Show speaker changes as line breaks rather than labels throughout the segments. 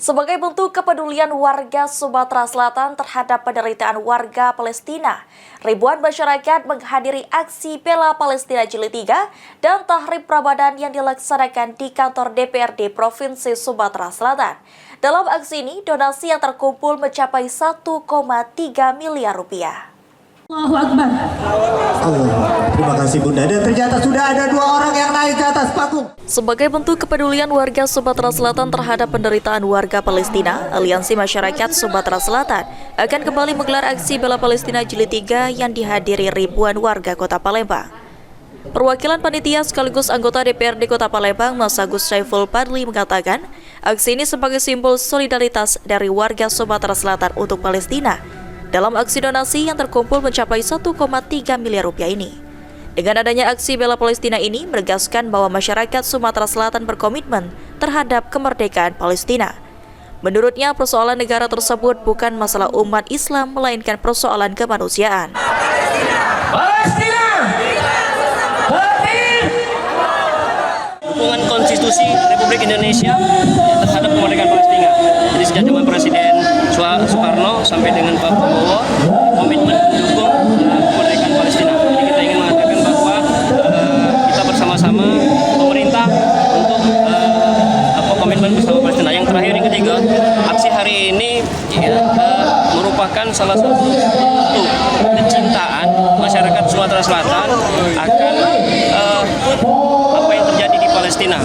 Sebagai bentuk kepedulian warga Sumatera Selatan terhadap penderitaan warga Palestina, ribuan masyarakat menghadiri aksi bela Palestina Jilid 3 dan Tahrib Ramadan yang dilaksanakan di kantor DPRD Provinsi Sumatera Selatan. Dalam aksi ini, donasi yang terkumpul mencapai 1,3 miliar rupiah.
Allahu Akbar.
Terima kasih Bunda. Dan ternyata sudah ada 2 orang yang naik ke atas panggung.
Sebagai bentuk kepedulian warga Sumatera Selatan terhadap penderitaan warga Palestina, Aliansi Masyarakat Sumatera Selatan akan kembali menggelar aksi bela Palestina Jilid 3 yang dihadiri ribuan warga Kota Palembang. Perwakilan panitia sekaligus anggota DPRD Kota Palembang, Mas Agus Saiful Padli mengatakan, aksi ini sebagai simbol solidaritas dari warga Sumatera Selatan untuk Palestina. Dalam aksi donasi yang terkumpul mencapai 1,3 miliar rupiah ini. Dengan adanya aksi bela Palestina ini menegaskan bahwa masyarakat Sumatera Selatan berkomitmen terhadap kemerdekaan Palestina. Menurutnya, persoalan negara tersebut bukan masalah umat Islam, melainkan persoalan kemanusiaan.
Palestina! Dukungan konstitusi Republik Indonesia terhadap kemerdekaan Palestina. Jadi sejak zaman Presiden Soekarno sampai dengan Pak Prabowo komitmen mendukung kemerdekaan Palestina. Jadi kita ingin mengatakan bahwa kita bersama-sama pemerintah untuk komitmen bersama Palestina. Yang terakhir yang ketiga, aksi hari ini merupakan salah satu bentuk kecintaan masyarakat Sumatera Selatan akan apa yang terjadi di Palestina.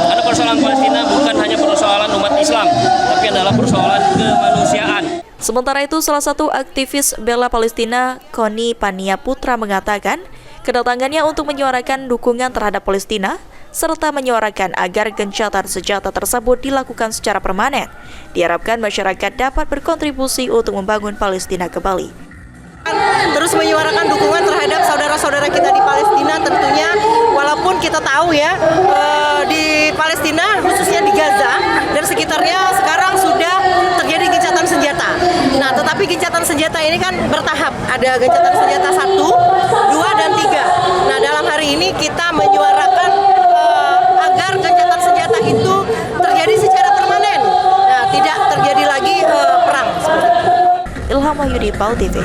Karena persoalan Palestina bukan hanya persoalan umat Islam, tapi adalah persoalan kemanusiaan.
Sementara itu, salah satu aktivis bela Palestina, Koni Pania Putra, mengatakan kedatangannya untuk menyuarakan dukungan terhadap Palestina serta menyuarakan agar gencatan senjata tersebut dilakukan secara permanen. Diharapkan masyarakat dapat berkontribusi untuk membangun Palestina kembali.
Terus menyuarakan dukungan terhadap saudara-saudara kita di Palestina tentunya, walaupun kita tahu ya di Palestina khususnya di Gaza dan sekitarnya sekarang sudah terjadi gencatan senjata. Nah, tetapi gencatan senjata ini kan bertahap. Ada gencatan senjata 1, 2, dan 3. Nah, dalam hari ini kita menyuarakan agar gencatan senjata itu terjadi secara permanen. Nah, tidak terjadi lagi perang.
Ilham Wahyudi, PAL TV.